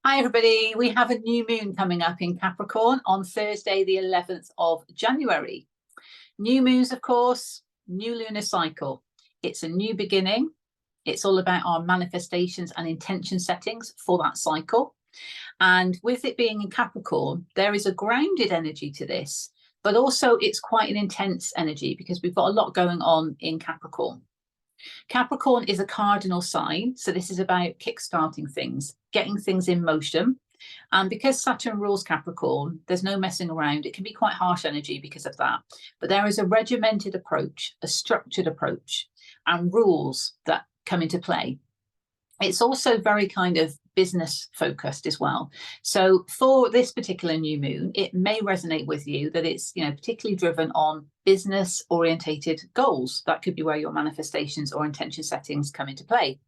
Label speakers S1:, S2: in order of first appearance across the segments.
S1: Hi everybody, we have a new moon coming up in Capricorn on Thursday the 11th of January. New moons, of course, new lunar cycle. It's a new beginning. It's all about our manifestations and intention settings for that cycle. And with it being in Capricorn, there is a grounded energy to this, but also it's quite an intense energy because we've got a lot going on in Capricorn. Capricorn is a cardinal sign, so this is about kickstarting things, getting things in motion. And because Saturn rules Capricorn, there's no messing around. It can be quite harsh energy because of that. But there is a regimented approach, a structured approach, and rules that come into play. It's also very kind of business focused as well. So for this particular new moon, it may resonate with you that it's, particularly driven on business orientated goals. That could be where your manifestations or intention settings come into play.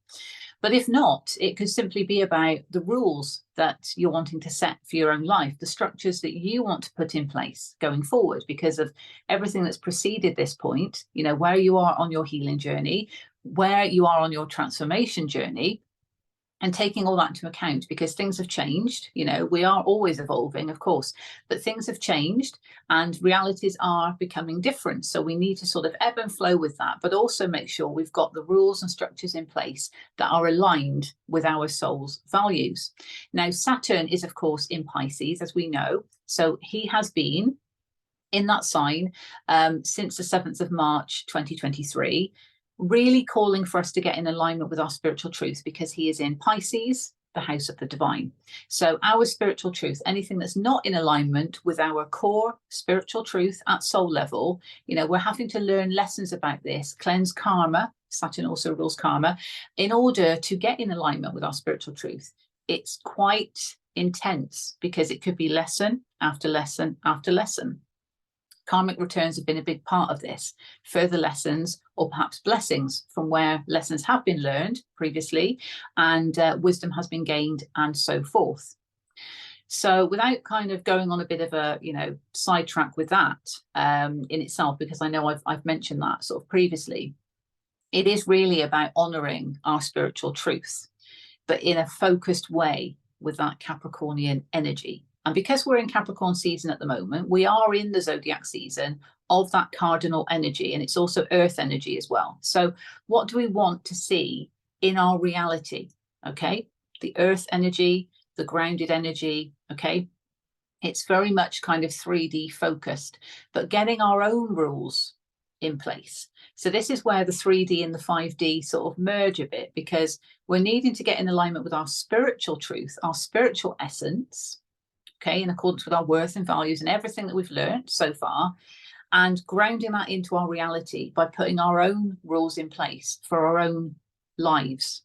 S1: But if not, it could simply be about the rules that you're wanting to set for your own life, the structures that you want to put in place going forward because of everything that's preceded this point, where you are on your healing journey, where you are on your transformation journey, and taking all that into account because things have changed. We are always evolving, of course, but things have changed and realities are becoming different. So we need to sort of ebb and flow with that, but also make sure we've got the rules and structures in place that are aligned with our soul's values. Now, Saturn is, of course, in Pisces, as we know. So he has been in that sign since the 7th of March, 2023. Really calling for us to get in alignment with our spiritual truth because he is in Pisces, the house of the divine. So our spiritual truth, anything that's not in alignment with our core spiritual truth at soul level, we're having to learn lessons about this, cleanse karma. Saturn also rules karma in order to get in alignment with our spiritual truth. It's quite intense because it could be lesson after lesson after lesson. Karmic returns have been a big part of this, further lessons or perhaps blessings from where lessons have been learned previously and wisdom has been gained and so forth. So without kind of going on a bit of a, sidetrack with that in itself, because I know I've mentioned that sort of previously, it is really about honoring our spiritual truth, but in a focused way with that Capricornian energy. And because we're in Capricorn season at the moment, we are in the zodiac season of that cardinal energy, and it's also earth energy as well. So what do we want to see in our reality? Okay, the earth energy, the grounded energy, okay, it's very much kind of 3D focused, but getting our own rules in place. So this is where the 3D and the 5D sort of merge a bit, because we're needing to get in alignment with our spiritual truth, our spiritual essence, okay, in accordance with our worth and values and everything that we've learned so far, and grounding that into our reality by putting our own rules in place for our own lives.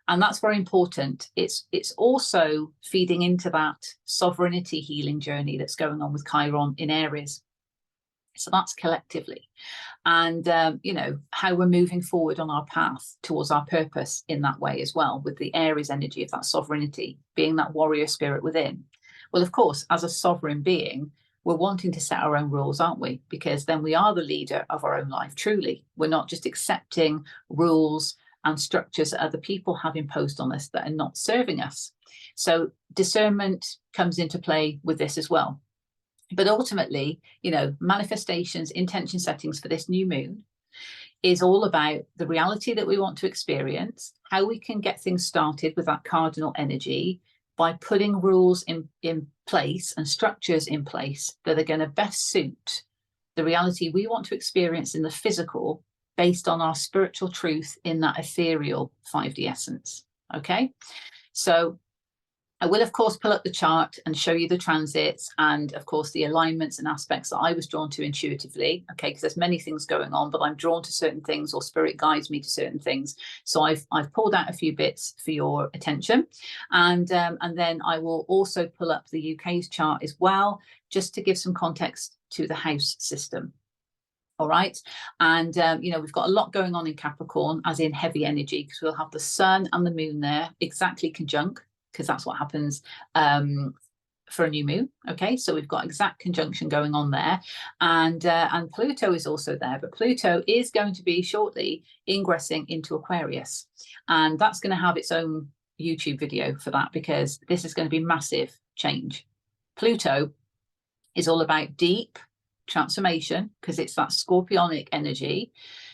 S1: And that's very important. It's also feeding into that sovereignty healing journey that's going on with Chiron in Aries. So that's collectively. And, how we're moving forward on our path towards our purpose in that way as well, with the Aries energy of that sovereignty, being that warrior spirit within. Well, of course, as a sovereign being, we're wanting to set our own rules, aren't we? Because then we are the leader of our own life, truly. We're not just accepting rules and structures that other people have imposed on us that are not serving us. So discernment comes into play with this as well. But ultimately, manifestations, intention settings for this new moon is all about the reality that we want to experience, how we can get things started with that cardinal energy by putting rules in place and structures in place that are going to best suit the reality we want to experience in the physical based on our spiritual truth in that ethereal 5D essence. Okay, so I will, of course, pull up the chart and show you the transits and, of course, the alignments and aspects that I was drawn to intuitively, okay, because there's many things going on, but I'm drawn to certain things or spirit guides me to certain things. So I've pulled out a few bits for your attention. And then I will also pull up the UK's chart as well, just to give some context to the house system. All right. And, we've got a lot going on in Capricorn, as in heavy energy, because we'll have the sun and the moon there exactly conjunct, because that's what happens for a new moon. Okay, so we've got exact conjunction going on there, and Pluto is also there, but Pluto is going to be shortly ingressing into Aquarius, and that's going to have its own YouTube video for that, because this is going to be massive change. Pluto is all about deep transformation, because it's that scorpionic energy.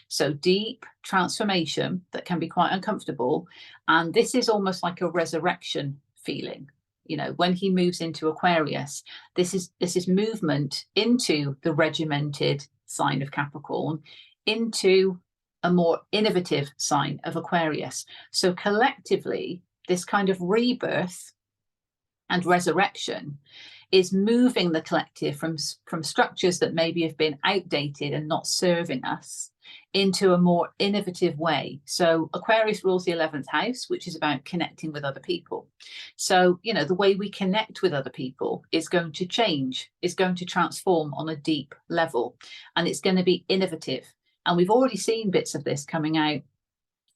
S1: So deep transformation that can be quite uncomfortable. And this is almost like a resurrection feeling. You know, when he moves into Aquarius, this is movement into the regimented sign of Capricorn, into a more innovative sign of Aquarius. So collectively, this kind of rebirth and resurrection is moving the collective from structures that maybe have been outdated and not serving us into a more innovative way. So Aquarius rules the 11th house, which is about connecting with other people. So, you know, the way we connect with other people is going to change, is going to transform on a deep level, and it's going to be innovative. And we've already seen bits of this coming out,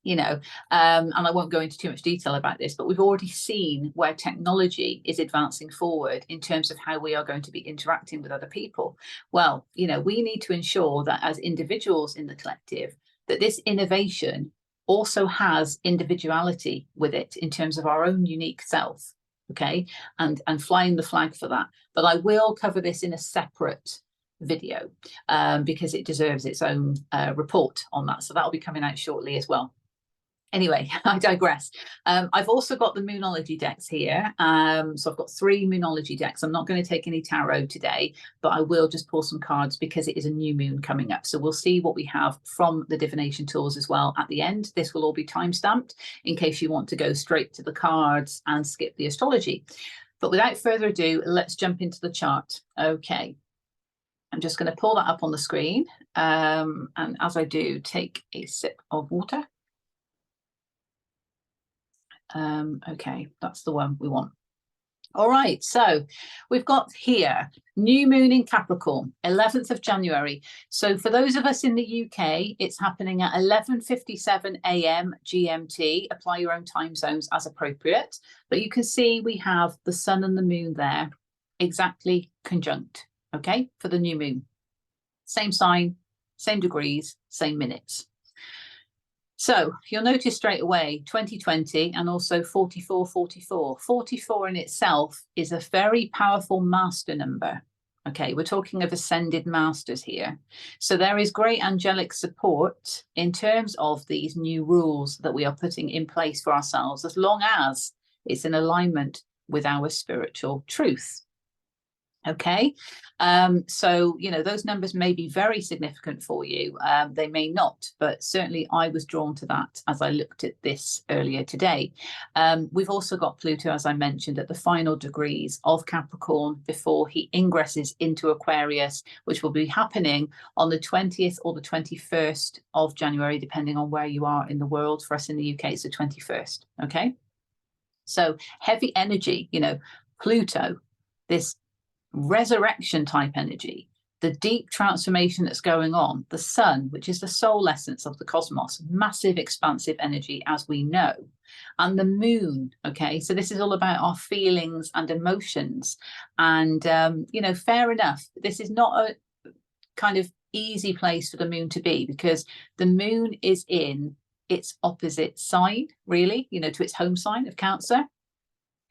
S1: you know, and I won't go into too much detail about this, but we've already seen where technology is advancing forward in terms of how we are going to be interacting with other people. Well, you know, we need to ensure that as individuals in the collective, that this innovation also has individuality with it in terms of our own unique self, okay, and flying the flag for that. But I will cover this in a separate video because it deserves its own report on that. So that'll be coming out shortly as well. Anyway, I digress. I've also got the Moonology decks here. So I've got 3 Moonology decks. I'm not going to take any tarot today, but I will just pull some cards because it is a new moon coming up. So we'll see what we have from the divination tools as well at the end. This will all be time-stamped in case you want to go straight to the cards and skip the astrology. But without further ado, let's jump into the chart. Okay. I'm just going to pull that up on the screen. And as I do, take a sip of water. Okay, that's the one we want. All right, so we've got here new moon in Capricorn, 11th of January. So for those of us in the UK, it's happening at 11:57 a.m. GMT. Apply your own time zones as appropriate. But you can see we have the sun and the moon there, exactly conjunct, okay, for the new moon. Same sign, same degrees, same minutes. So you'll notice straight away 2020 and also 4444. 44 in itself is a very powerful master number. Okay, we're talking of ascended masters here. So there is great angelic support in terms of these new rules that we are putting in place for ourselves, as long as it's in alignment with our spiritual truth. Okay, so, you know, those numbers may be very significant for you. They may not, but certainly I was drawn to that as I looked at this earlier today. We've also got Pluto, as I mentioned, at the final degrees of Capricorn before he ingresses into Aquarius, which will be happening on the 20th or the 21st of January, depending on where you are in the world. For us in the UK, it's the 21st. Okay, so heavy energy, you know, Pluto, this resurrection type energy, the deep transformation that's going on, the sun, which is the soul essence of the cosmos, massive expansive energy, as we know, and the moon. Okay, so this is all about our feelings and emotions. And you know, fair enough, this is not a kind of easy place for the moon to be, because the moon is in its opposite sign, really, you know, to its home sign of Cancer.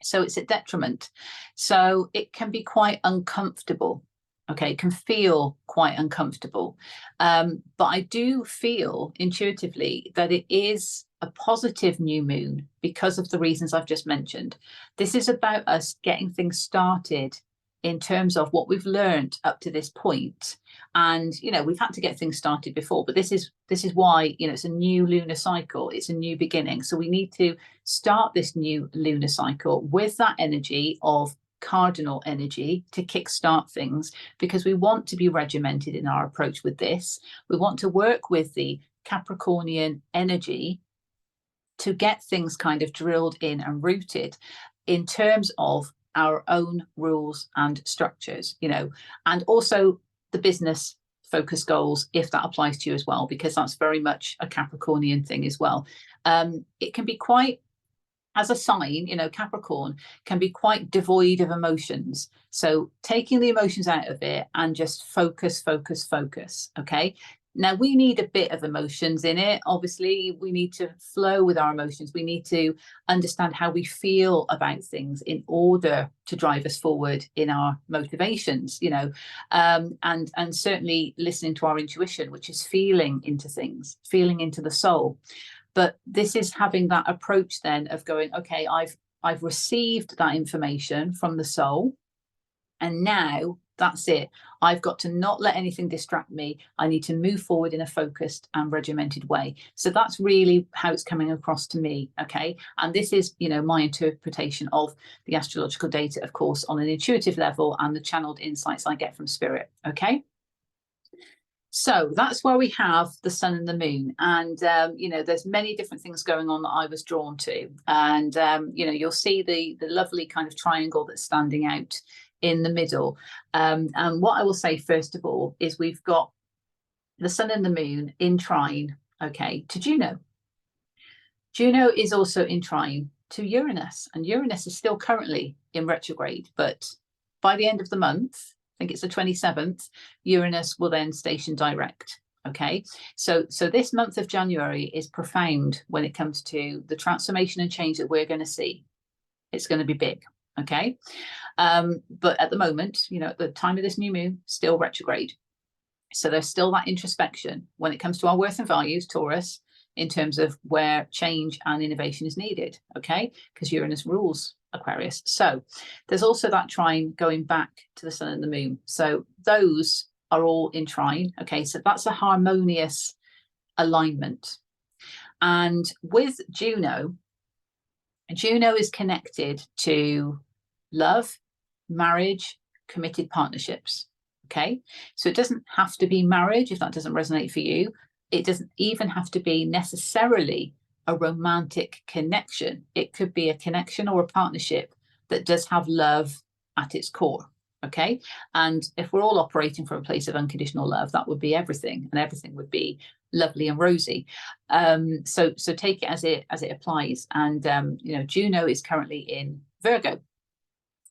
S1: So it's a detriment. So it can be quite uncomfortable. Okay, it can feel quite uncomfortable. But I do feel intuitively that it is a positive new moon because of the reasons I've just mentioned. This is about us getting things started in terms of what we've learned up to this point. And, you know, we've had to get things started before, but this is why, you know, it's a new lunar cycle. It's a new beginning. So we need to start this new lunar cycle with that energy of cardinal energy to kickstart things, because we want to be regimented in our approach with this. We want to work with the Capricornian energy to get things kind of drilled in and rooted in terms of our own rules and structures, you know, and also the business focus goals, if that applies to you as well, because that's very much a Capricornian thing as well. It can be quite, as a sign, you know, Capricorn can be quite devoid of emotions. So taking the emotions out of it and just focus. Okay. Now, we need a bit of emotions in it. Obviously, we need to flow with our emotions. We need to understand how we feel about things in order to drive us forward in our motivations, you know, and certainly listening to our intuition, which is feeling into things, feeling into the soul. But this is having that approach then of going, okay, I've received that information from the soul, and now that's it. I've got to not let anything distract me. I need to move forward in a focused and regimented way. So that's really how it's coming across to me. Okay. And this is, you know, my interpretation of the astrological data, of course, on an intuitive level and the channeled insights I get from spirit. Okay. So that's where we have the sun and the moon. And, you know, there's many different things going on that I was drawn to. And, you know, you'll see the lovely kind of triangle that's standing out in the middle. And what I will say, first of all, is we've got the sun and the moon in trine, okay, to Juno. Juno is also in trine to Uranus, and Uranus is still currently in retrograde, but by the end of the month, I think it's the 27th, Uranus will then station direct. Okay, so this month of January is profound when it comes to the transformation and change that we're going to see. It's going to be big. Okay, but at the moment, you know, at the time of this new moon, still retrograde. So there's still that introspection when it comes to our worth and values, Taurus, in terms of where change and innovation is needed. Okay, because Uranus rules Aquarius. So there's also that trine going back to the sun and the moon. So those are all in trine. Okay, so that's a harmonious alignment. And with Juno, Juno is connected to love, marriage, committed partnerships. Okay, so it doesn't have to be marriage if that doesn't resonate for you. It doesn't even have to be necessarily a romantic connection. It could be a connection or a partnership that does have love at its core. Okay, and if we're all operating from a place of unconditional love, that would be everything, and everything would be lovely and rosy. So take it as it applies. And you know, Juno is currently in Virgo.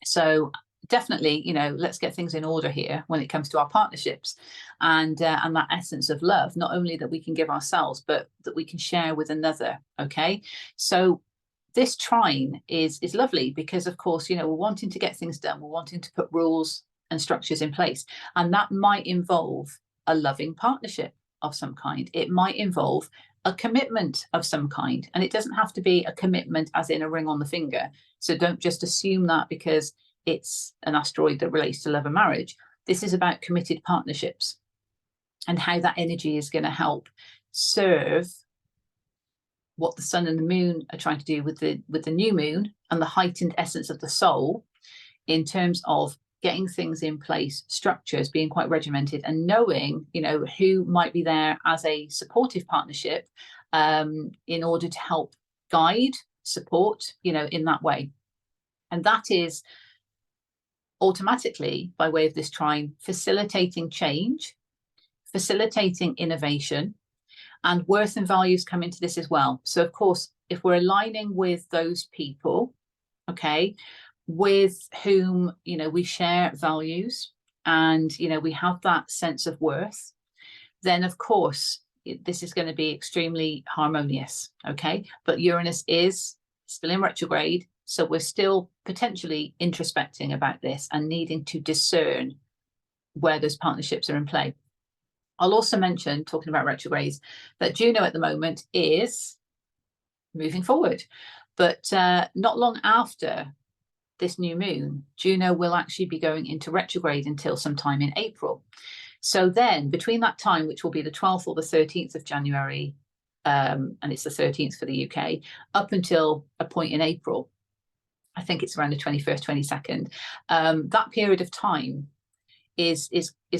S1: So definitely, you know, let's get things in order here when it comes to our partnerships and that essence of love, not only that we can give ourselves, but that we can share with another. Okay, so this trine is lovely because, of course, you know, we're wanting to get things done. We're wanting to put rules and structures in place, and that might involve a loving partnership of some kind. It might involve a commitment of some kind, and it doesn't have to be a commitment as in a ring on the finger. So don't just assume that because it's an asteroid that relates to love and marriage. This is about committed partnerships and how that energy is going to help serve what the sun and the moon are trying to do with the new moon and the heightened essence of the soul in terms of getting things in place, structures, being quite regimented, and knowing, you know, who might be there as a supportive partnership in order to help guide, support, you know, in that way. And that is automatically, by way of this trine, facilitating change, facilitating innovation, and worth and values come into this as well. So, of course, if we're aligning with those people, okay, with whom, you know, we share values and, you know, we have that sense of worth, then, of course, this is going to be extremely harmonious, okay? But Uranus is still in retrograde, so we're still potentially introspecting about this and needing to discern where those partnerships are in play. I'll also mention, talking about retrogrades, that Juno at the moment is moving forward, but not long after this new moon, Juno will actually be going into retrograde until sometime in April. So then between that time, which will be the 12th or the 13th of January, and it's the 13th for the UK, up until a point in April, I think it's around the 21st, 22nd, that period of time is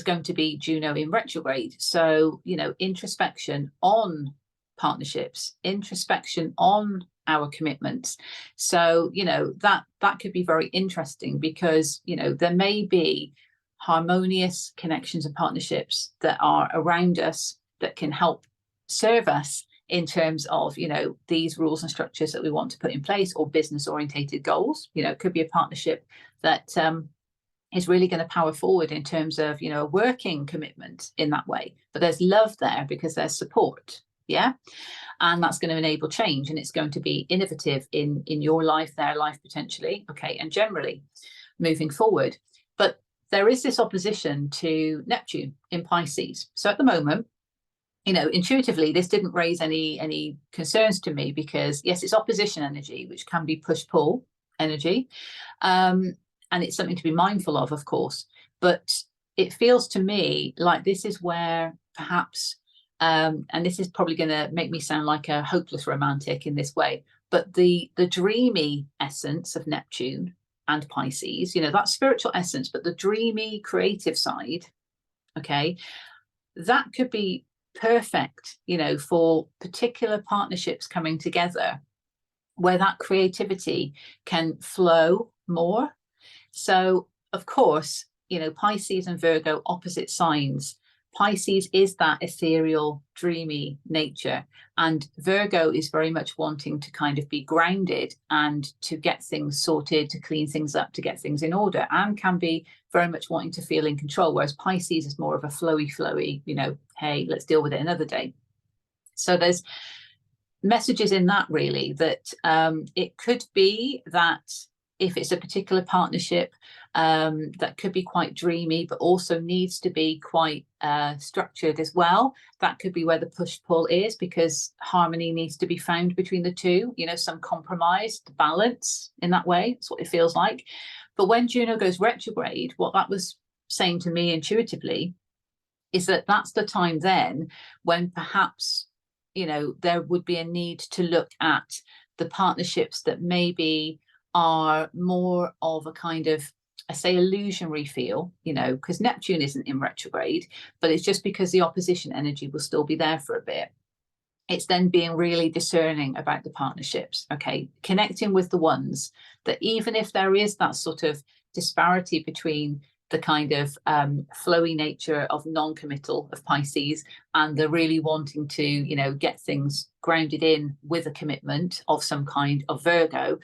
S1: going to be Juno in retrograde. So, you know, introspection on partnerships, introspection on our commitments. So, you know, that could be very interesting because, you know, there may be harmonious connections and partnerships that are around us that can help serve us in terms of, you know, these rules and structures that we want to put in place, or business orientated goals. You know, it could be a partnership that is really going to power forward in terms of, you know, a working commitment in that way. But there's love there because there's support. Yeah. And that's going to enable change, and it's going to be innovative in your life, their life potentially. Okay. And generally moving forward. But there is this opposition to Neptune in Pisces. So at the moment, you know, intuitively, this didn't raise any concerns to me because, yes, it's opposition energy, which can be push-pull energy. And it's something to be mindful of course. But it feels to me like this is where perhaps, and this is probably going to make me sound like a hopeless romantic in this way, but the dreamy essence of Neptune and Pisces, you know, that spiritual essence, but the dreamy creative side, okay, that could be perfect, you know, for particular partnerships coming together where that creativity can flow more. So of course, you know, Pisces and Virgo, opposite signs. Pisces is that ethereal, dreamy nature, and Virgo is very much wanting to kind of be grounded and to get things sorted, to clean things up, to get things in order, and can be very much wanting to feel in control, whereas Pisces is more of a flowy, you know, hey, let's deal with it another day. So there's messages in that really that it could be that if it's a particular partnership that could be quite dreamy, but also needs to be quite structured as well, that could be where the push-pull is, because harmony needs to be found between the two, you know, some compromise, balance in that way. That's what it feels like. But when Juno goes retrograde, what that was saying to me intuitively is that that's the time then when perhaps, you know, there would be a need to look at the partnerships that maybe are more of a kind of, I say, illusionary feel, you know, because Neptune isn't in retrograde, but it's just because the opposition energy will still be there for a bit. It's then being really discerning about the partnerships, okay, connecting with the ones that even if there is that sort of disparity between the kind of flowy nature of non-committal of Pisces and the really wanting to, you know, get things grounded in with a commitment of some kind of Virgo,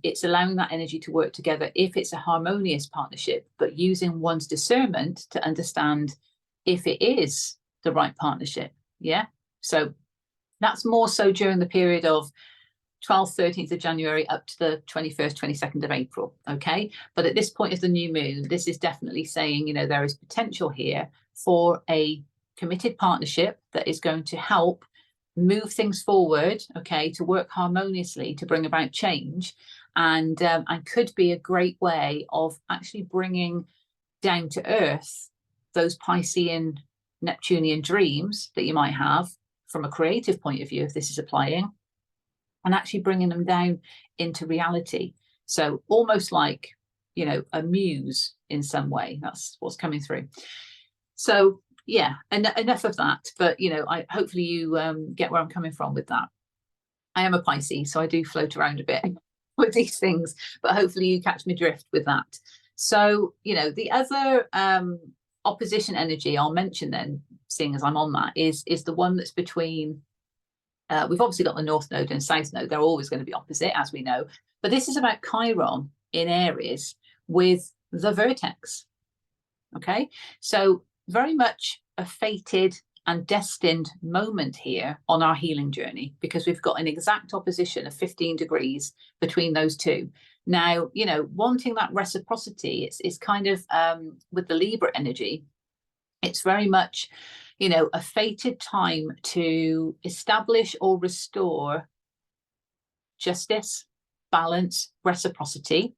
S1: it's allowing that energy to work together if it's a harmonious partnership, but using one's discernment to understand if it is the right partnership. Yeah. So that's more so during the period of 12th, 13th of January up to the 21st, 22nd of April. Okay. But at this point of the new moon, this is definitely saying, you know, there is potential here for a committed partnership that is going to help move things forward, okay, to work harmoniously, to bring about change, and could be a great way of actually bringing down to earth those Piscean, Neptunian dreams that you might have from a creative point of view, if this is applying, and actually bringing them down into reality. So almost like, you know, a muse in some way. That's what's coming through. So yeah, enough of that. But, you know, hopefully you get where I'm coming from with that. I am a Pisces, so I do float around a bit with these things, but hopefully you catch me drift with that. So, you know, the other opposition energy I'll mention then, seeing as I'm on that, is the one that's between, we've obviously got the North Node and South Node. They're always going to be opposite, as we know. But this is about Chiron in Aries with the vertex. Okay, so very much a fated and destined moment here on our healing journey, because we've got an exact opposition of 15 degrees between those two. Now, you know, wanting that reciprocity, it's kind of with the Libra energy, it's very much, you know, a fated time to establish or restore justice, balance, reciprocity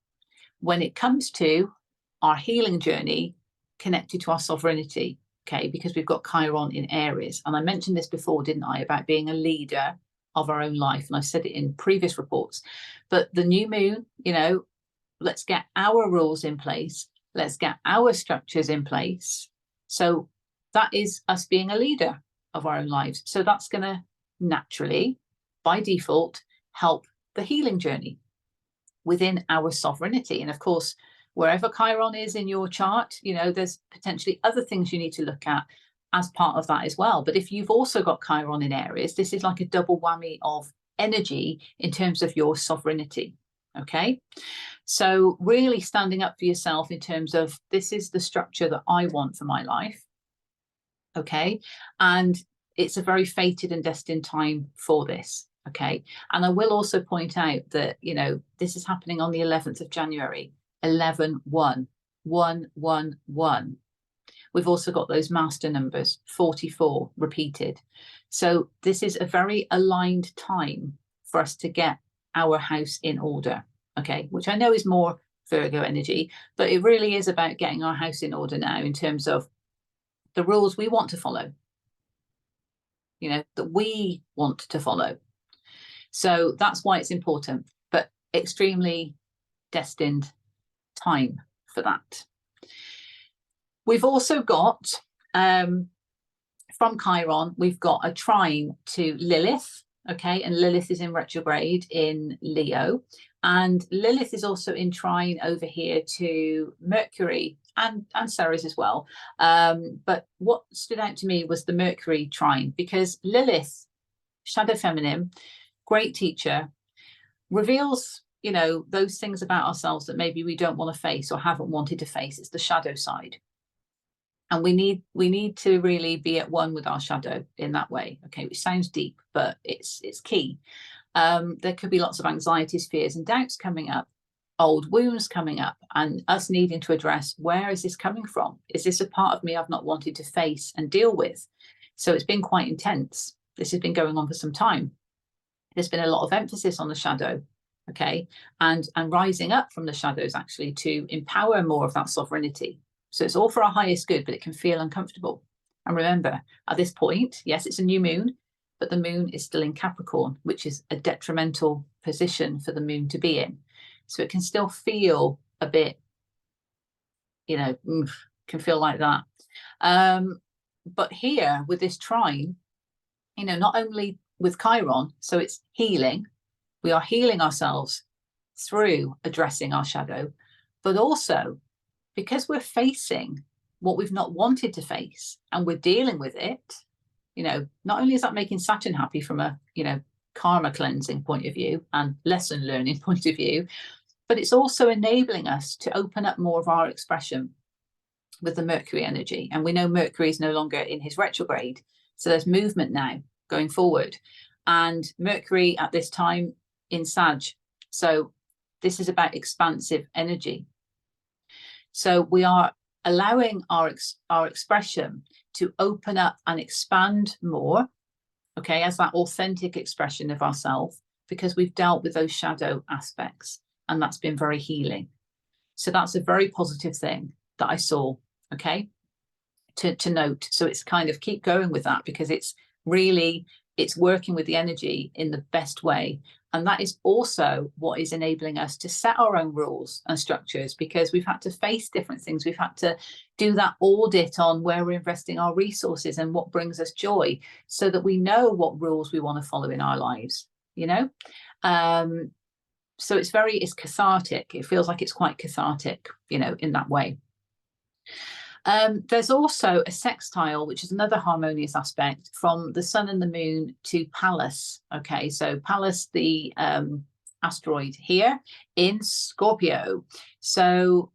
S1: when it comes to our healing journey connected to our sovereignty, okay, because we've got Chiron in Aries. And I mentioned this before, didn't I, about being a leader of our own life. And I've said it in previous reports. But the new moon, you know, let's get our rules in place. Let's get our structures in place. So that is us being a leader of our own lives. So that's going to naturally, by default, help the healing journey within our sovereignty. And of course, wherever Chiron is in your chart, you know, there's potentially other things you need to look at as part of that as well. But if you've also got Chiron in Aries, this is like a double whammy of energy in terms of your sovereignty. Okay, so really standing up for yourself in terms of, this is the structure that I want for my life. Okay, and it's a very fated and destined time for this. Okay, and I will also point out that, you know, this is happening on the 11th of January, 11-1, 1-1-1. We've also got those master numbers, 44 repeated. So this is a very aligned time for us to get our house in order, okay, which I know is more Virgo energy, but it really is about getting our house in order now in terms of the rules we want to follow, you know, that we want to follow. So that's why it's important, but extremely destined time for that. We've also got, from Chiron, we've got a trine to Lilith, okay, and Lilith is in retrograde in Leo, and Lilith is also in trine over here to Mercury and Ceres as well. But what stood out to me was the Mercury trine, because Lilith, shadow feminine, great teacher, reveals, you know, those things about ourselves that maybe we don't want to face or haven't wanted to face. It's the shadow side. And we need to really be at one with our shadow in that way. Okay, which sounds deep, but it's key. There could be lots of anxieties, fears, and doubts coming up, old wounds coming up, and us needing to address, where is this coming from? Is this a part of me I've not wanted to face and deal with? So it's been quite intense. This has been going on for some time. There's been a lot of emphasis on the shadow, okay, and rising up from the shadows actually to empower more of that sovereignty. So it's all for our highest good, but it can feel uncomfortable. And remember, at this point, yes, it's a new moon, but the moon is still in Capricorn, which is a detrimental position for the moon to be in. So it can still feel a bit, you know, can feel like that. But here with this trine, you know, not only with Chiron, so it's healing, we are healing ourselves through addressing our shadow, but also because we're facing what we've not wanted to face and we're dealing with it, you know, not only is that making Saturn happy from a, you know, karma cleansing point of view and lesson learning point of view, but it's also enabling us to open up more of our expression with the Mercury energy. And we know Mercury is no longer in his retrograde, so there's movement now going forward. And Mercury at this time in Sag, so this is about expansive energy. So we are allowing our expression to open up and expand more, okay, as that authentic expression of ourselves, because we've dealt with those shadow aspects, and that's been very healing. So that's a very positive thing that I saw, okay, to note. So it's kind of keep going with that, because it's really, it's working with the energy in the best way. And that is also what is enabling us to set our own rules and structures, because we've had to face different things. We've had to do that audit on where we're investing our resources and what brings us joy, so that we know what rules we want to follow in our lives, you know. So it's cathartic. It feels like it's quite cathartic, you know, in that way. There's also a sextile, which is another harmonious aspect from the sun and the moon to Pallas. Okay, so Pallas, the asteroid here in Scorpio. So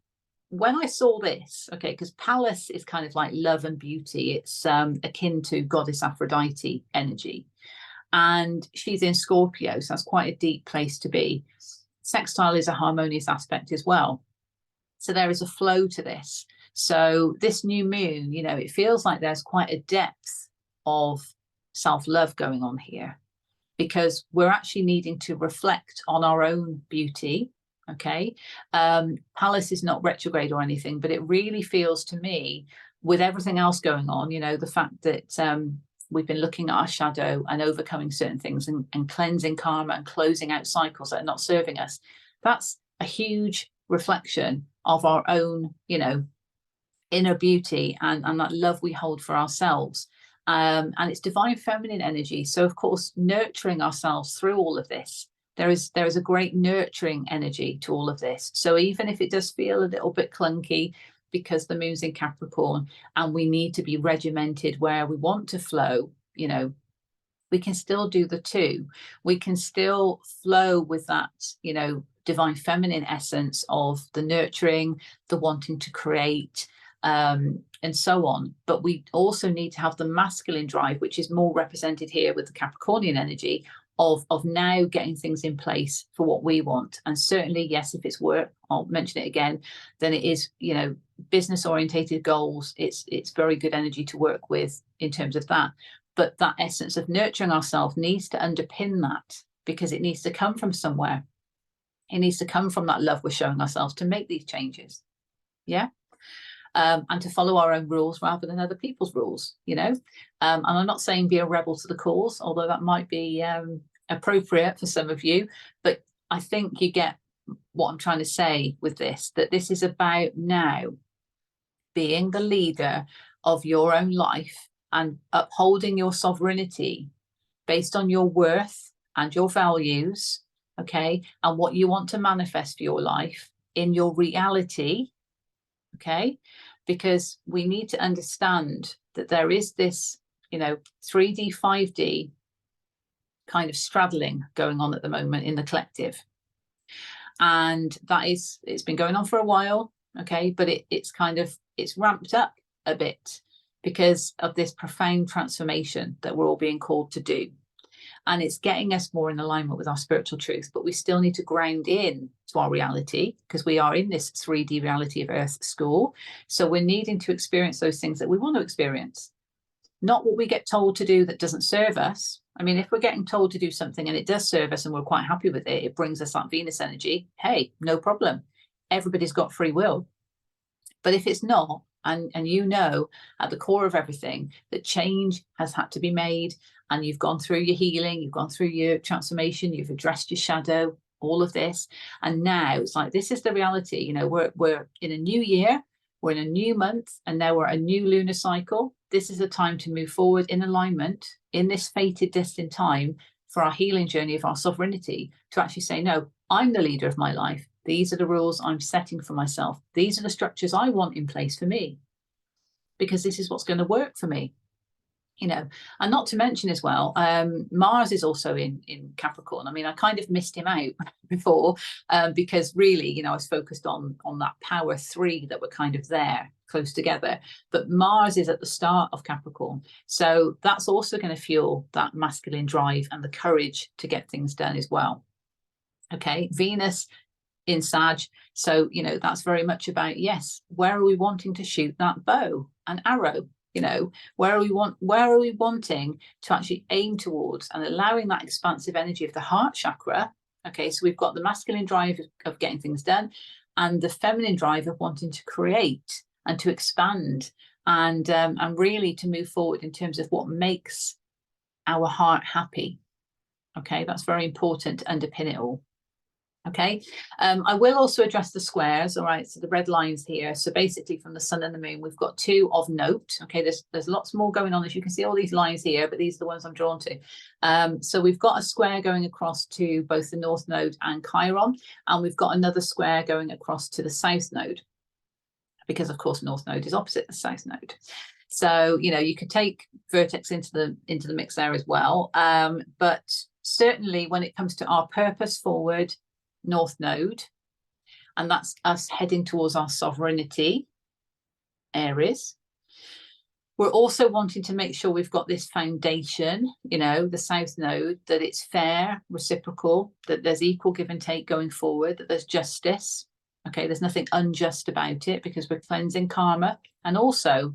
S1: when I saw this, okay, because Pallas is kind of like love and beauty, it's akin to goddess Aphrodite energy, and she's in Scorpio, so that's quite a deep place to be. Sextile is a harmonious aspect as well, so there is a flow to this. So this new moon, you know, it feels like there's quite a depth of self-love going on here, because we're actually needing to reflect on our own beauty, okay? Pallas is not retrograde or anything, but it really feels to me, with everything else going on, you know, the fact that we've been looking at our shadow and overcoming certain things and cleansing karma and closing out cycles that are not serving us, that's a huge reflection of our own, you know, inner beauty and that love we hold for ourselves. And it's divine feminine energy. So of course, nurturing ourselves through all of this, there is a great nurturing energy to all of this. So even if it does feel a little bit clunky, because the moon's in Capricorn and we need to be regimented where we want to flow, you know, we can still do the two. We can still flow with that, you know, divine feminine essence of the nurturing, the wanting to create, and so on. But we also need to have the masculine drive, which is more represented here with the Capricornian energy of now getting things in place for what we want. And certainly, yes, if it's work, I'll mention it again, then it is, you know, business orientated goals. It's very good energy to work with in terms of that. But that essence of nurturing ourselves needs to underpin that, because it needs to come from somewhere. It needs to come from that love we're showing ourselves to make these changes. Yeah. And to follow our own rules rather than other people's rules, you know. And I'm not saying be a rebel to the cause, although that might be appropriate for some of you. But I think you get what I'm trying to say with this, that this is about now being the leader of your own life and upholding your sovereignty based on your worth and your values, okay, and what you want to manifest for your life in your reality. Okay, because we need to understand that there is this, you know, 3D, 5D kind of straddling going on at the moment in the collective. And that is, it's been going on for a while, okay, but it's ramped up a bit because of this profound transformation that we're all being called to do. And it's getting us more in alignment with our spiritual truth, but we still need to ground in to our reality, because we are in this 3D reality of Earth school. So we're needing to experience those things that we want to experience, not what we get told to do that doesn't serve us. I mean, if we're getting told to do something and it does serve us and we're quite happy with it, it brings us that Venus energy, hey, no problem. Everybody's got free will. But if it's not, and you know at the core of everything that change has had to be made, and you've gone through your healing, you've gone through your transformation, you've addressed your shadow, all of this, and now it's like, this is the reality. You know, we're in a new year, we're in a new month, and now we're a new lunar cycle. This is a time to move forward in alignment in this fated, destined time for our healing journey of our sovereignty, to actually say, no, I'm the leader of my life. These are the rules I'm setting for myself. These are the structures I want in place for me, because this is what's going to work for me. You know, and not to mention as well, Mars is also in Capricorn. I mean, I kind of missed him out before because really, you know, I was focused on that power 3 that were kind of there close together. But Mars is at the start of Capricorn. So that's also going to fuel that masculine drive and the courage to get things done as well. Okay, Venus in Sag. So, you know, that's very much about, yes, where are we wanting to shoot that bow and arrow? You know, where are we wanting to actually aim towards, and allowing that expansive energy of the heart chakra. Okay, so we've got the masculine drive of getting things done, and the feminine drive of wanting to create and to expand, and really to move forward in terms of what makes our heart happy. Okay, that's very important to underpin it all. Okay, I will also address the squares. All right, so the red lines here. So basically from the sun and the moon, we've got 2 of note. Okay, there's lots more going on, as you can see all these lines here, but these are the ones I'm drawn to. So we've got a square going across to both the north node and Chiron, and we've got another square going across to the south node, because of course north node is opposite the south node. So, you know, you could take vertex into the mix there as well. But certainly when it comes to our purpose forward north node, and that's us heading towards our sovereignty, Aries, we're also wanting to make sure we've got this foundation, you know, the south node, that it's fair, reciprocal, that there's equal give and take going forward, that there's justice. Okay, there's nothing unjust about it, because we're cleansing karma, and also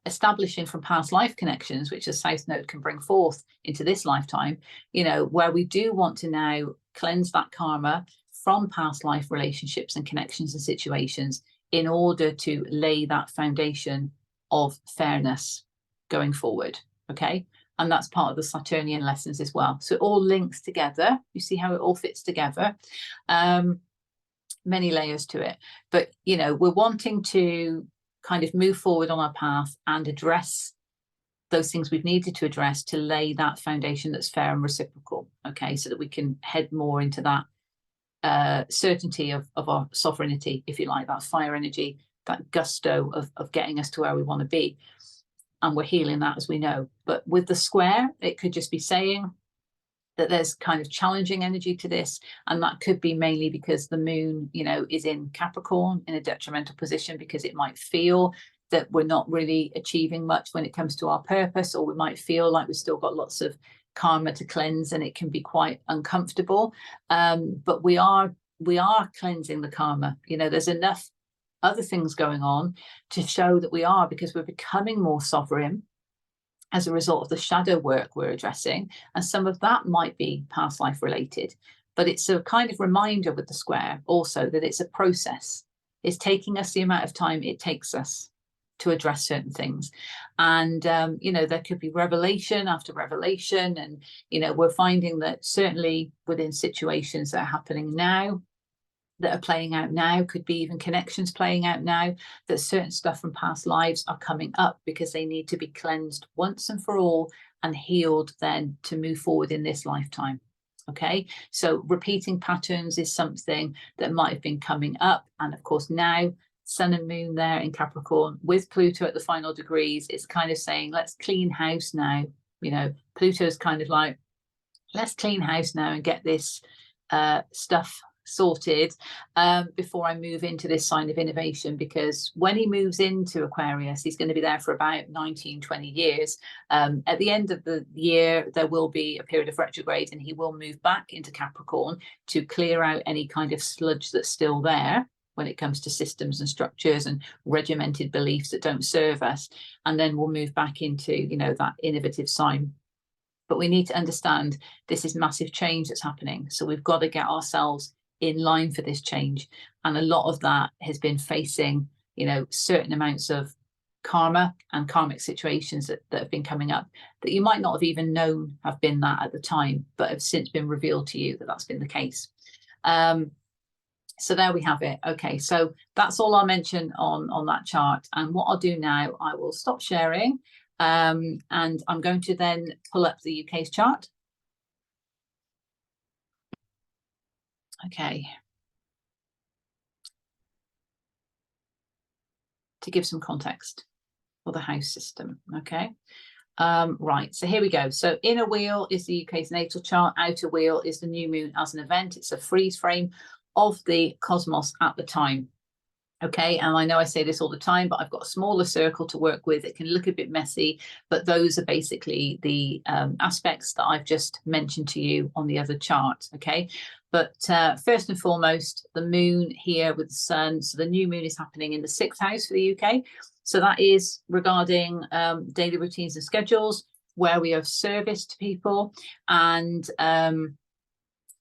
S1: establishing from past life connections, which a south node can bring forth into this lifetime, you know, where we do want to now cleanse that karma from past life relationships and connections and situations, in order to lay that foundation of fairness going forward. Okay, and that's part of the Saturnian lessons as well. So it all links together. You see how it all fits together. Many layers to it, but you know, we're wanting to kind of move forward on our path and address those things we've needed to address to lay that foundation that's fair and reciprocal. Okay, so that we can head more into that certainty of our sovereignty, if you like, that fire energy, that gusto of getting us to where we want to be. And we're healing that, as we know. But with the square, it could just be saying that there's kind of challenging energy to this, and that could be mainly because the moon, you know, is in Capricorn in a detrimental position, because it might feel that we're not really achieving much when it comes to our purpose, or we might feel like we've still got lots of karma to cleanse, and it can be quite uncomfortable. But we are cleansing the karma. You know, there's enough other things going on to show that we are, because we're becoming more sovereign as a result of the shadow work we're addressing. And some of that might be past life related, but it's a kind of reminder with the square also that it's a process. It's taking us the amount of time it takes us to address certain things. And, you know, there could be revelation after revelation. And, you know, we're finding that certainly within situations that are happening now, that are playing out now, could be even connections playing out now, that certain stuff from past lives are coming up because they need to be cleansed once and for all and healed then to move forward in this lifetime. Okay, so repeating patterns is something that might have been coming up. And of course, now Sun and Moon there in Capricorn with Pluto at the final degrees, it's kind of saying, let's clean house now. You know, Pluto's kind of like, let's clean house now and get this stuff sorted before I move into this sign of innovation. Because when he moves into Aquarius, he's going to be there for about 19-20 years. At the end of the year, there will be a period of retrograde, and he will move back into Capricorn to clear out any kind of sludge that's still there when it comes to systems and structures and regimented beliefs that don't serve us. And then we'll move back into, you know, that innovative sign. But we need to understand this is massive change that's happening. So we've got to get ourselves in line for this change. And a lot of that has been facing, you know, certain amounts of karma and karmic situations that have been coming up that you might not have even known have been that at the time, but have since been revealed to you that that's been the case. So there we have it. Okay, so that's all I'll mention on that chart. And what I'll do now, I will stop sharing, and I'm going to then pull up the UK's chart. Okay. To give some context for the house system. Okay. Right, so here we go. So inner wheel is the UK's natal chart. Outer wheel is the new moon as an event. It's a freeze frame of the cosmos at the time. Okay, and I know I say this all the time, but I've got a smaller circle to work with. It can look a bit messy, but those are basically the aspects that I've just mentioned to you on the other chart. Okay, but first and foremost, the moon here with the sun. So the new moon is happening in the 6th house for the UK. So that is regarding daily routines and schedules, where we have service to people and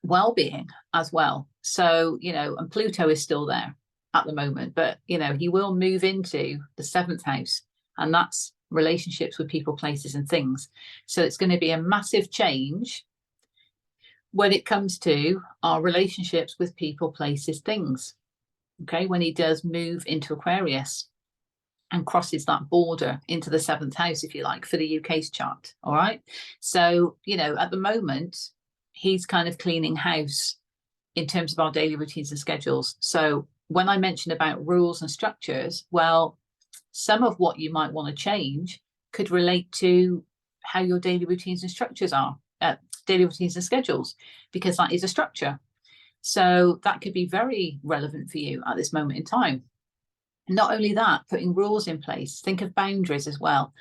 S1: well-being as well. So, you know, and Pluto is still there at the moment, but, you know, he will move into the 7th house, and that's relationships with people, places and things. So it's going to be a massive change when it comes to our relationships with people, places, things. Okay, when he does move into Aquarius and crosses that border into the 7th house, if you like, for the UK's chart. All right. So, you know, at the moment, he's kind of cleaning house in terms of our daily routines and schedules. So when I mention about rules and structures, well, some of what you might want to change could relate to how your daily routines and structures are, daily routines and schedules, because that is a structure. So that could be very relevant for you at this moment in time. Not only that, putting rules in place, think of boundaries as well,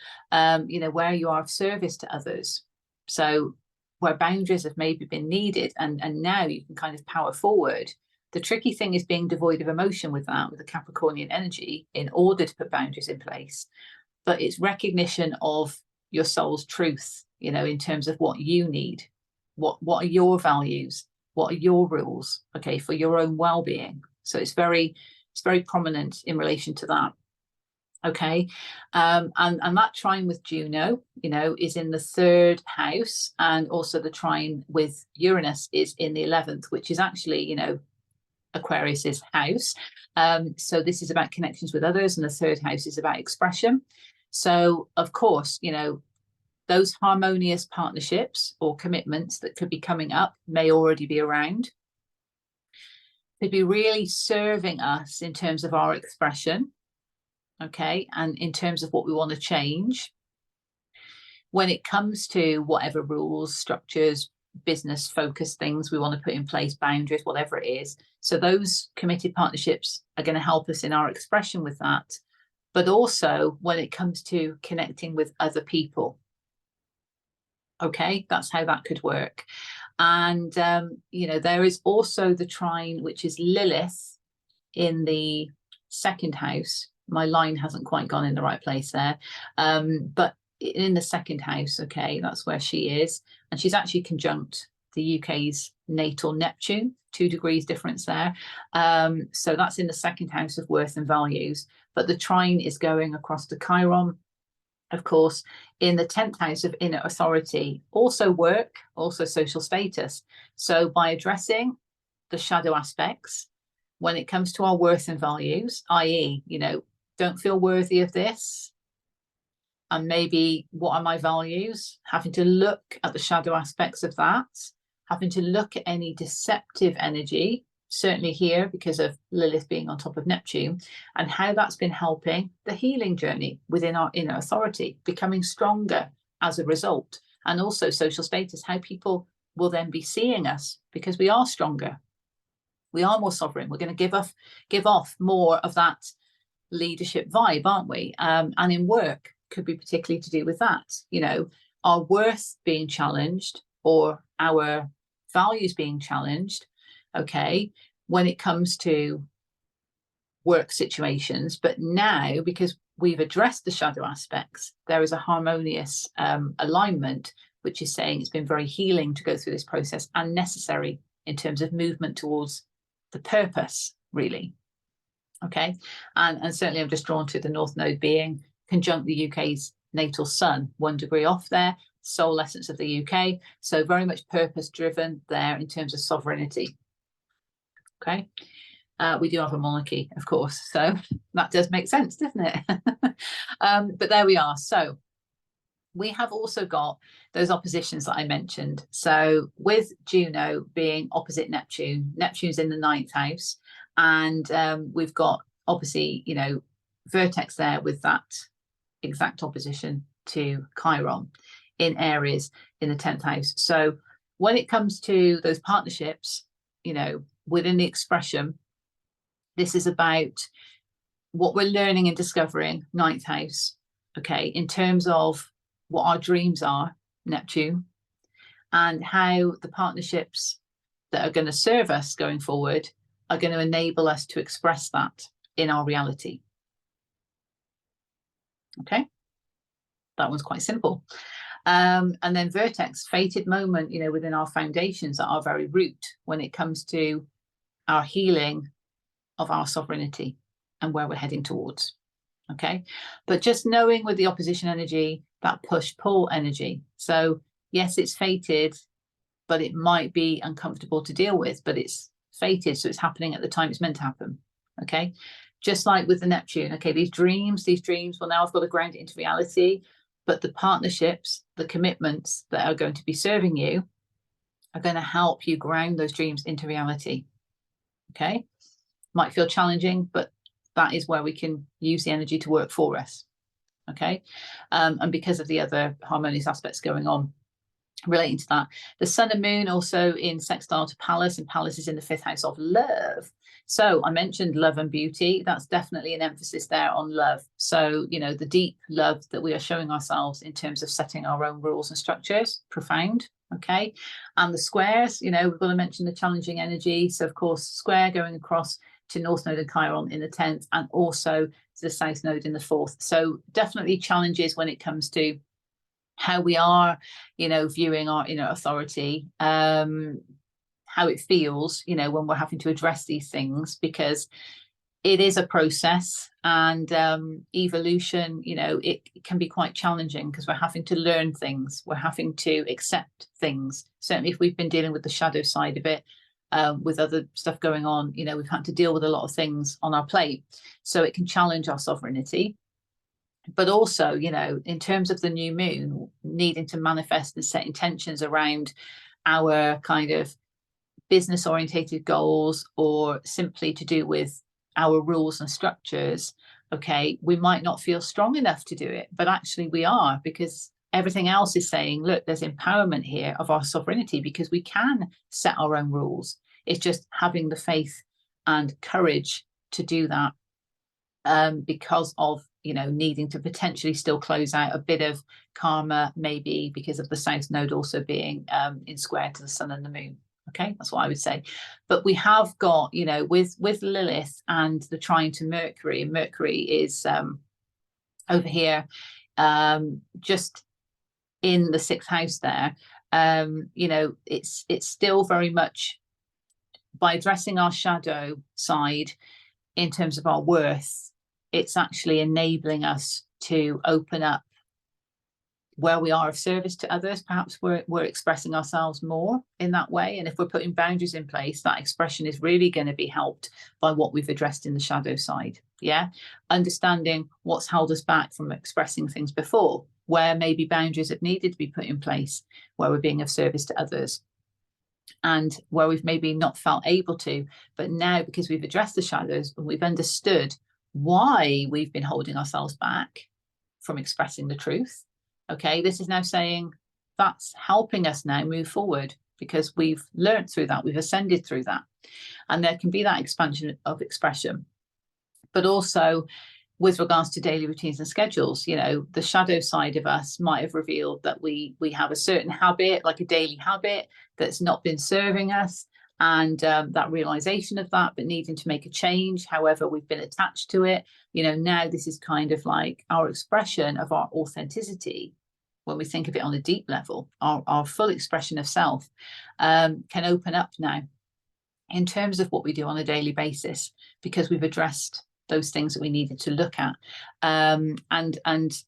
S1: you know, where you are of service to others. So where boundaries have maybe been needed and now you can kind of power forward. The tricky thing is being devoid of emotion with that, with the Capricornian energy, in order to put boundaries in place. But it's recognition of your soul's truth, you know, in terms of what you need. What are your values? What are your rules, okay, for your own well-being? So it's very prominent in relation to that. Okay, and that trine with Juno, you know, is in the 3rd house, and also the trine with Uranus is in the 11th, which is actually, you know, Aquarius's house. So this is about connections with others, and the 3rd house is about expression. So of course, you know, those harmonious partnerships or commitments that could be coming up may already be around. Could be really serving us in terms of our expression, okay, and in terms of what we want to change when it comes to whatever rules, structures, business focused things we want to put in place, boundaries, whatever it is. So those committed partnerships are going to help us in our expression with that, but also when it comes to connecting with other people. Okay, that's how that could work. And there is also the trine, which is Lilith in the second house. My line hasn't quite gone in the right place there, but in the second house, okay, that's where she is, and she's actually conjunct the UK's natal Neptune, 2 degrees difference there. So that's in the second house of worth and values, but the trine is going across to Chiron, of course, in the 10th house of inner authority, also work, also social status. So by addressing the shadow aspects when it comes to our worth and values, i.e., don't feel worthy of this, and maybe what are my values, having to look at the shadow aspects of that, having to look at any deceptive energy, certainly here because of Lilith being on top of Neptune, and how that's been helping the healing journey within our inner authority, becoming stronger as a result. And also social status, how people will then be seeing us because we are stronger, we are more sovereign, we're going to give off more of that leadership vibe, aren't we? And in work, could be particularly to do with that, our worth being challenged or our values being challenged, okay, when it comes to work situations. But now, because we've addressed the shadow aspects, there is a harmonious alignment, which is saying it's been very healing to go through this process and necessary in terms of movement towards the purpose, really. Okay, and certainly I'm just drawn to the North Node being conjunct the UK's natal sun, 1 degree off there, soul essence of the UK. So very much purpose driven there in terms of sovereignty. Okay, we do have a monarchy, of course, so that does make sense, doesn't it? But there we are. So we have also got those oppositions that I mentioned. So with Juno being opposite Neptune, Neptune's in the 9th house, and we've got obviously, Vertex there with that exact opposition to Chiron in Aries in the 10th house. So when it comes to those partnerships, within the expression, this is about what we're learning and discovering, 9th house, okay, in terms of what our dreams are, Neptune, and how the partnerships that are going to serve us going forward are going to enable us to express that in our reality. Okay, that one's quite simple. And then Vertex, fated moment, within our foundations at our very root when it comes to our healing of our sovereignty and where we're heading towards. Okay, but just knowing with the opposition energy, that push-pull energy. So yes, it's fated, but it might be uncomfortable to deal with, but it's fated, so it's happening at the time it's meant to happen. Okay, just like with the Neptune, okay, these dreams, well, now I've got to ground it into reality, but the partnerships, the commitments that are going to be serving you are going to help you ground those dreams into reality. Okay, might feel challenging, but that is where we can use the energy to work for us. Okay, and because of the other harmonious aspects going on relating to that, the Sun and Moon also in sextile to Pallas, and Pallas is in the 5th house of love. So I mentioned love and beauty. That's definitely an emphasis there on love. So, the deep love that we are showing ourselves in terms of setting our own rules and structures, profound. Okay, and the squares, we've got to mention the challenging energy. So of course, square going across to North Node and Chiron in the 10th, and also to the South Node in the 4th. So definitely challenges when it comes to how we are, viewing our inner authority, how it feels, when we're having to address these things, because it is a process, and evolution, it can be quite challenging because we're having to learn things, we're having to accept things. Certainly if we've been dealing with the shadow side of it, with other stuff going on, we've had to deal with a lot of things on our plate, so it can challenge our sovereignty. But also, in terms of the new moon needing to manifest and set intentions around our kind of business orientated goals, or simply to do with our rules and structures, okay, we might not feel strong enough to do it, but actually we are, because everything else is saying, look, there's empowerment here of our sovereignty, because we can set our own rules. It's just having the faith and courage to do that, because of, you know, needing to potentially still close out a bit of karma, maybe because of the South Node also being in square to the Sun and the Moon. Okay, that's what I would say. But we have got, you know, with Lilith and the trine to Mercury, and Mercury is over here, just in the 6th house there. You know, it's still very much, by addressing our shadow side in terms of our worth, it's actually enabling us to open up where we are of service to others. Perhaps we're expressing ourselves more in that way. And if we're putting boundaries in place, that expression is really going to be helped by what we've addressed in the shadow side. Yeah. Understanding what's held us back from expressing things before, where maybe boundaries have needed to be put in place, where we're being of service to others, and where we've maybe not felt able to. But now, because we've addressed the shadows and we've understood why we've been holding ourselves back from expressing the truth, okay, this is now saying that's helping us now move forward, because we've learned through that, we've ascended through that, and there can be that expansion of expression. But also with regards to daily routines and schedules, you know, the shadow side of us might have revealed that we have a certain habit, like a daily habit, that's not been serving us, and that realization of that, but needing to make a change. However, we've been attached to it. You know, now this is kind of like our expression of our authenticity. When we think of it on a deep level, our full expression of self can open up now in terms of what we do on a daily basis, because we've addressed those things that we needed to look at. And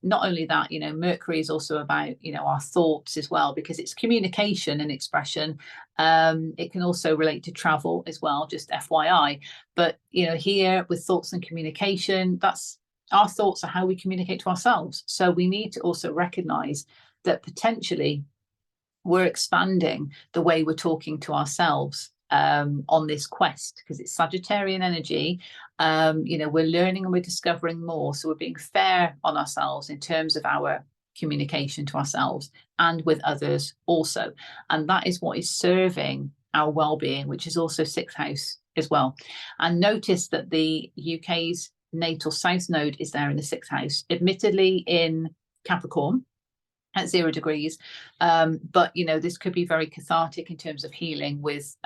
S1: not only that, you know, Mercury is also about, you know, our thoughts as well, because it's communication and expression. It can also relate to travel as well, just FYI. But, you know, here with thoughts and communication, that's, our thoughts are how we communicate to ourselves. So we need to also recognize that potentially we're expanding the way we're talking to ourselves on this quest, because it's Sagittarian energy. You know, we're learning and we're discovering more. So we're being fair on ourselves in terms of our communication to ourselves and with others also. And that is what is serving our well-being, which is also 6th house as well. And notice that the UK's natal South Node is there in the 6th house, admittedly in Capricorn at 0 degrees. But, you know, this could be very cathartic in terms of healing with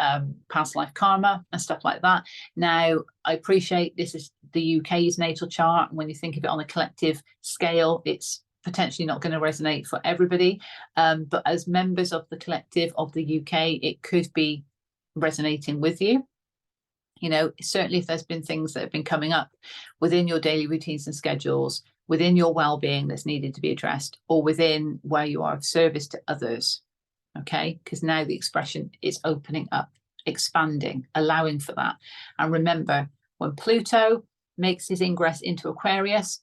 S1: past life karma and stuff like that. Now, I appreciate this is the UK's natal chart. When you think of it on a collective scale, it's potentially not going to resonate for everybody. But as members of the collective of the UK, it could be resonating with you. You know, certainly if there's been things that have been coming up within your daily routines and schedules, within your well-being that's needed to be addressed, or within where you are of service to others, okay? Because now the expression is opening up, expanding, allowing for that. And remember, when Pluto makes his ingress into Aquarius,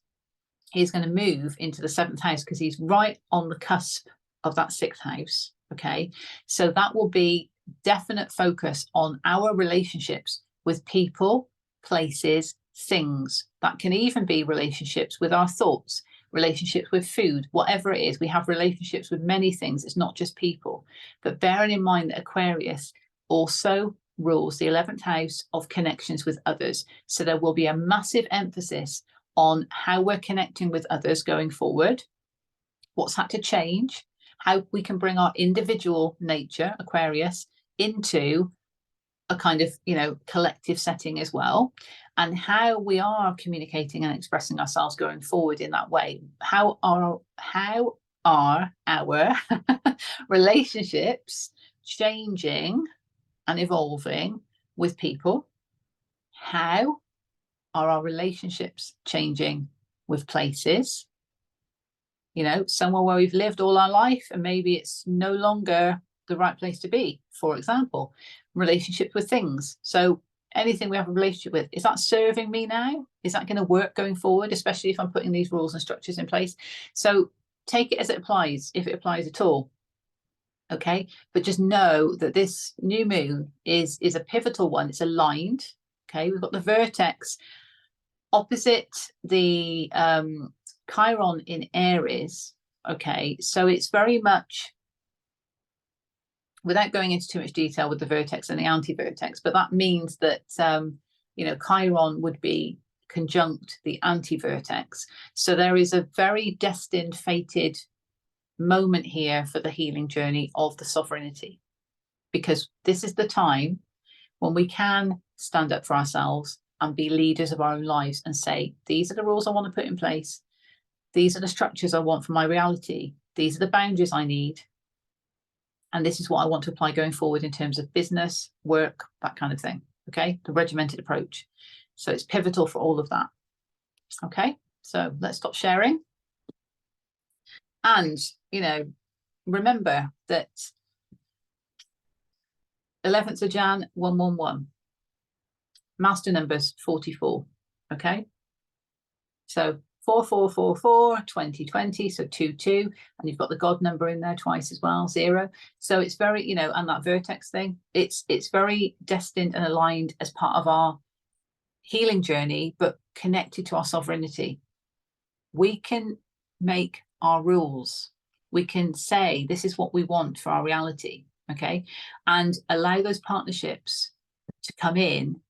S1: he's going to move into the 7th house, because he's right on the cusp of that 6th house, okay? So that will be definite focus on our relationships with people, places, things. That can even be relationships with our thoughts, relationships with food, whatever it is. We have relationships with many things. It's not just people. But bearing in mind that Aquarius also rules the 11th house of connections with others. So there will be a massive emphasis on how we're connecting with others going forward, what's had to change, how we can bring our individual nature, Aquarius, into a kind of, you know, collective setting as well, and how we are communicating and expressing ourselves going forward in that way. How are our relationships changing and evolving with people? How are our relationships changing with places? You know, somewhere where we've lived all our life and maybe it's no longer the right place to be, for example. Relationships with things. So anything we have a relationship with, is that serving me now? Is that going to work going forward, especially if I'm putting these rules and structures in place? So take it as it applies, if it applies at all. Okay, but just know that this new moon is a pivotal one. It's aligned. Okay, we've got the vertex opposite the Chiron in Aries. Okay, so it's very much, without going into too much detail with the vertex and the anti-vertex, but that means that, you know, Chiron would be conjunct the anti-vertex. So there is a very destined, fated moment here for the healing journey of the sovereignty, because this is the time when we can stand up for ourselves and be leaders of our own lives and say, these are the rules I want to put in place. These are the structures I want for my reality. These are the boundaries I need. And this is what I want to apply going forward in terms of business, work, that kind of thing. Okay, the regimented approach. So it's pivotal for all of that. Okay, so let's stop sharing. And, you know, remember that 11th of Jan, 111. Master numbers 44. Okay, so 4444, 2020, so 22, and you've got the God number in there twice as well, 0. So it's very, you know, and that vertex thing, it's very destined and aligned as part of our healing journey, but connected to our sovereignty. We can make our rules. We can say, this is what we want for our reality, okay? And allow those partnerships to come in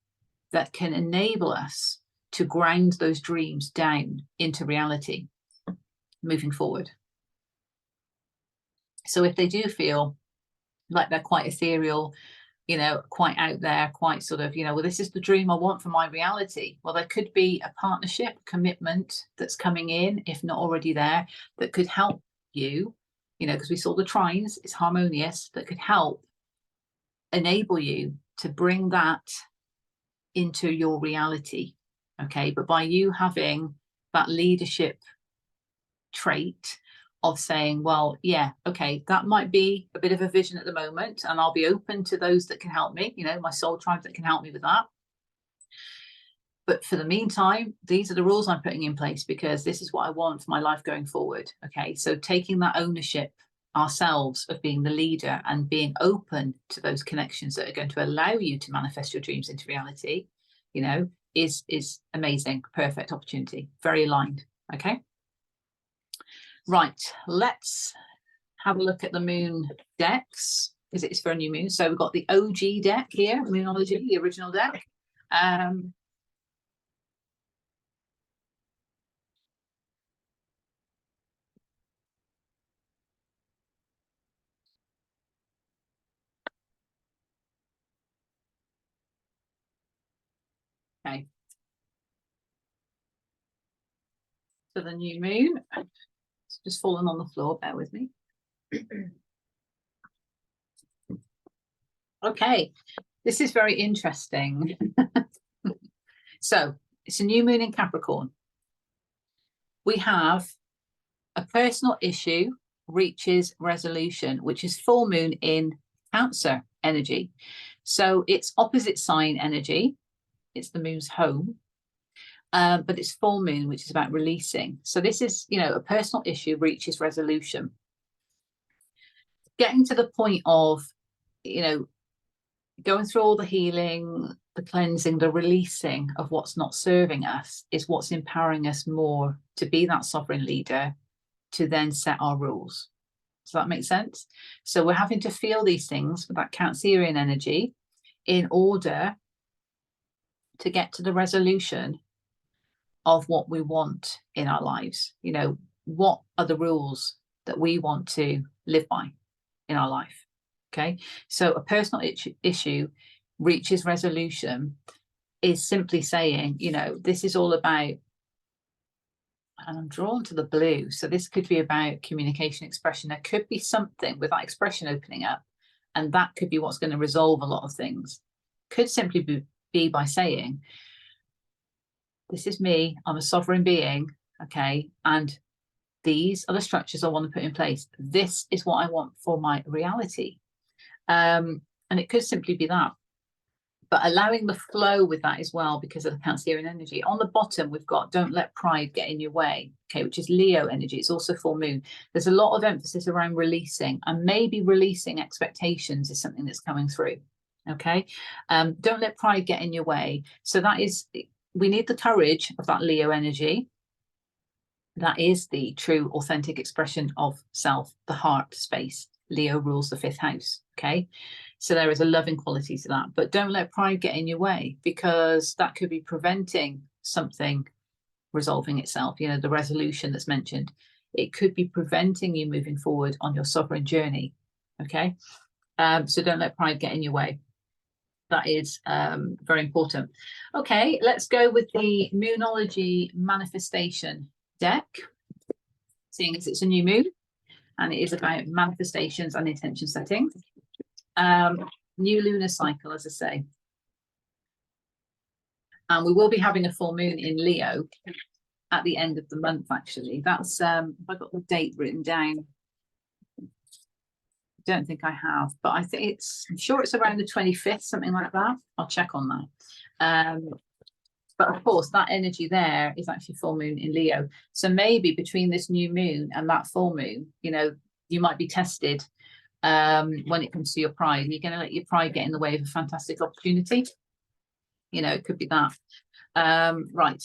S1: that can enable us to ground those dreams down into reality moving forward. So if they do feel like they're quite ethereal, you know, quite out there, quite sort of, you know, well, this is the dream I want for my reality. Well, there could be a partnership, commitment that's coming in, if not already there, that could help you, you know, because we saw the trines, it's harmonious, that could help enable you to bring that into your reality. Okay, but by you having that leadership trait of saying, well, yeah, okay, that might be a bit of a vision at the moment, and I'll be open to those that can help me, you know, my soul tribe that can help me with that. But for the meantime, these are the rules I'm putting in place because this is what I want for my life going forward. Okay, so taking that ownership ourselves of being the leader and being open to those connections that are going to allow you to manifest your dreams into reality, you know, is amazing. Perfect opportunity. Very aligned. Okay. Right. Let's have a look at the moon decks because it's for a new moon. So we've got the OG deck here, Moonology, the original deck. Okay. So the new moon, it's just fallen on the floor, bear with me. Okay, this is very interesting. So it's a new moon in Capricorn. We have a personal issue reaches resolution, which is full moon in Cancer energy. So it's opposite sign energy. It's the moon's home. But it's full moon, which is about releasing. So this is, you know, a personal issue reaches resolution. Getting to the point of, you know, going through all the healing, the cleansing, the releasing of what's not serving us is what's empowering us more to be that sovereign leader, to then set our rules. Does that make sense? So we're having to feel these things with that Cancerian energy in order to get to the resolution of what we want in our lives. You know, what are the rules that we want to live by in our life? Okay, so a personal issue reaches resolution is simply saying, you know, this is all about, and I'm drawn to the blue, so this could be about communication, expression. There could be something with that expression opening up, and that could be what's going to resolve a lot of things. Could simply be by saying, this is me, I'm a sovereign being, okay, and these are the structures I want to put in place. This is what I want for my reality. And it could simply be that. But allowing the flow with that as well, because of the Cancerian energy. On the bottom, we've got don't let pride get in your way, okay, which is Leo energy. It's also full moon. There's a lot of emphasis around releasing, and maybe releasing expectations is something that's coming through, okay? Don't let pride get in your way. So that is, we need the courage of that Leo energy That is the true, authentic expression of self, the heart space. Leo rules the 5th house. Okay. So there is a loving quality to that. But don't let pride get in your way, because that could be preventing something resolving itself. You know, the resolution that's mentioned. It could be preventing you moving forward on your sovereign journey. Okay. So don't let pride get in your way. That is very important. Okay, let's go with the Moonology manifestation deck, seeing as it's a new moon and it is about manifestations and intention setting. New lunar cycle, as I say. And we will be having a full moon in Leo at the end of the month, actually. That's, have I got the date written down? Don't think I have, but I think I'm sure it's around the 25th, something like that. I'll check on that. But of course, that energy there is actually full moon in Leo. So maybe between this new moon and that full moon, you know, you might be tested when it comes to your pride. You're going to let your pride get in the way of a fantastic opportunity. You know, it could be that. Right.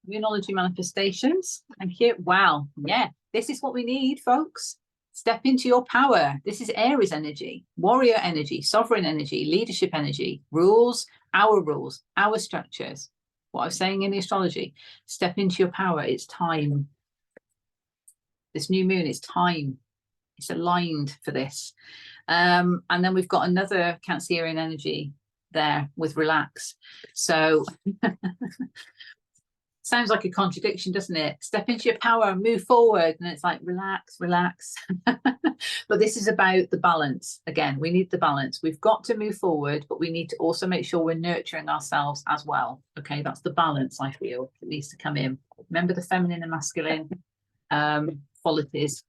S1: Moonology manifestations. And here, wow. Yeah, this is what we need, folks. Step into your power. This is Aries energy, warrior energy, sovereign energy, leadership energy, rules, our structures. What I was saying in the astrology, step into your power. It's time. This new moon, it's time. It's aligned for this. And then we've got another Cancerian energy there with relax. So sounds like a contradiction, doesn't it? Step into your power and move forward. And it's like, relax, relax. But this is about the balance. Again, we need the balance. We've got to move forward, but we need to also make sure we're nurturing ourselves as well. Okay, that's the balance, I feel, that needs to come in. Remember the feminine and masculine qualities,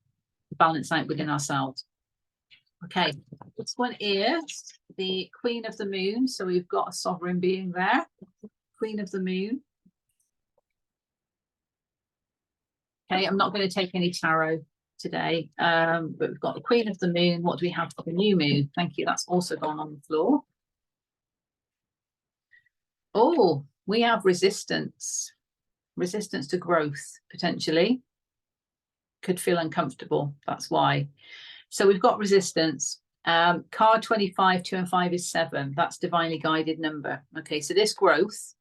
S1: balance out within ourselves. Okay, this one is the Queen of the Moon. So we've got a sovereign being there, Queen of the Moon. Okay, I'm not going to take any tarot today, but we've got the Queen of the Moon. What do we have for the new moon? Thank you. That's also gone on the floor. Oh, we have resistance. Resistance to growth, potentially. Could feel uncomfortable. That's why. So we've got resistance. Card 25, 2 and 5 is 7. That's divinely guided number. Okay, so this growth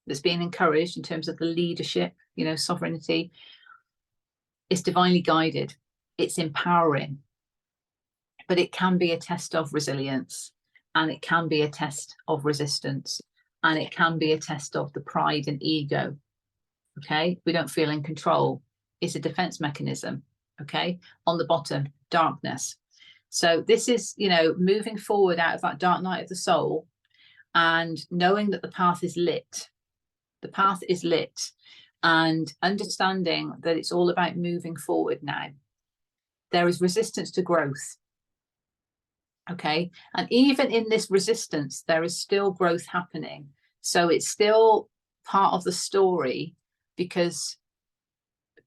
S1: that's being encouraged in terms of the leadership, you know, sovereignty, it's divinely guided. It's empowering. But it can be a test of resilience, and it can be a test of resistance, and it can be a test of the pride and ego. Okay, we don't feel in control. It's a defense mechanism. Okay, on the bottom, darkness. So this is, you know, moving forward out of that dark night of the soul and knowing that the path is lit. The path is lit, and understanding that it's all about moving forward now. There is resistance to growth. Okay, and even in this resistance, there is still growth happening. So it's still part of the story, because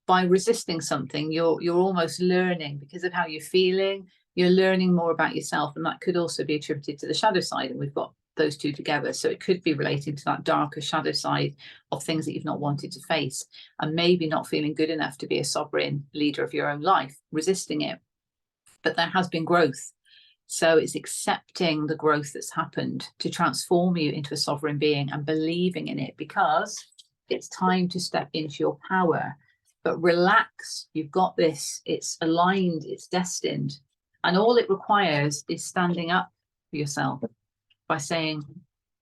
S1: by resisting something, you're almost learning, because of how you're feeling, you're learning more about yourself. And that could also be attributed to the shadow side. And we've got those two together. So it could be related to that darker shadow side of things that you've not wanted to face, and maybe not feeling good enough to be a sovereign leader of your own life, resisting it. But there has been growth. So it's accepting the growth that's happened to transform you into a sovereign being and believing in it, because it's time to step into your power. But relax, you've got this, it's aligned, it's destined. And all it requires is standing up for yourself by saying,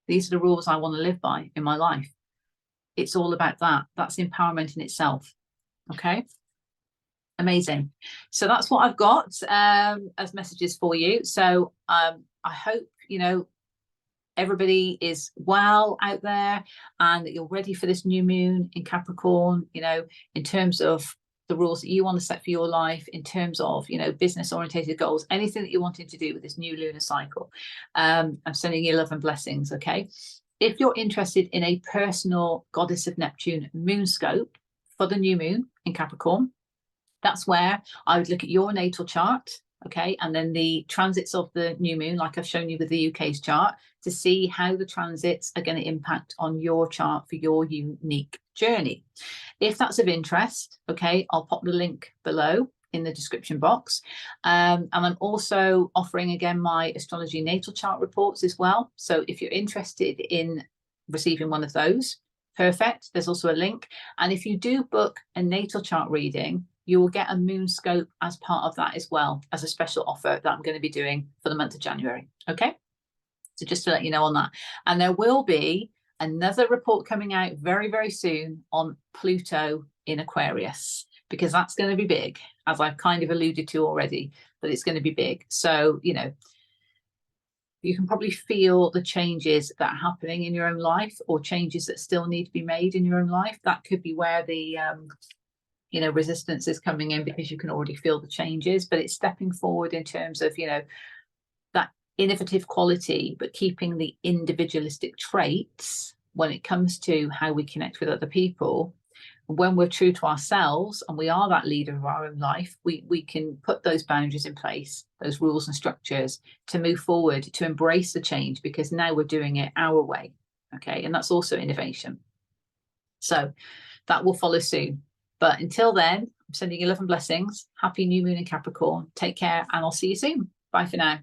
S1: these are the rules I want to live by in my life. It's all about that. That's empowerment in itself. Okay. Amazing. So that's what I've got as messages for you. So I hope, you know, everybody is well out there and that you're ready for this new moon in Capricorn, you know, in terms of the rules that you want to set for your life, in terms of, you know, business orientated goals, anything that you're wanting to do with this new lunar cycle. I'm sending you love and blessings. Okay. If you're interested in a personal Goddess of Neptune moon scope for the new moon in Capricorn, that's where I would look at your natal chart. Okay, and then the transits of the new moon, like I've shown you with the UK's chart, to see how the transits are going to impact on your chart for your unique journey. If that's of interest, okay, I'll pop the link below in the description box. And I'm also offering again my astrology natal chart reports as well. So if you're interested in receiving one of those, perfect. There's also a link. And if you do book a natal chart reading, you will get a moon scope as part of that as well, as a special offer that I'm going to be doing for the month of January. Okay. So just to let you know on that. And there will be another report coming out very, very soon on Pluto in Aquarius, because that's going to be big, as I've kind of alluded to already, but it's going to be big. So, you know, you can probably feel the changes that are happening in your own life, or changes that still need to be made in your own life. That could be where the, you know, resistance is coming in, because you can already feel the changes, but it's stepping forward in terms of, you know, that innovative quality, but keeping the individualistic traits when it comes to how we connect with other people. When we're true to ourselves and we are that leader of our own life, we can put those boundaries in place, those rules and structures to move forward, to embrace the change, because now we're doing it our way. Okay. And that's also innovation. So that will follow soon. But until then, I'm sending you love and blessings. Happy new moon in Capricorn. Take care, and I'll see you soon. Bye for now.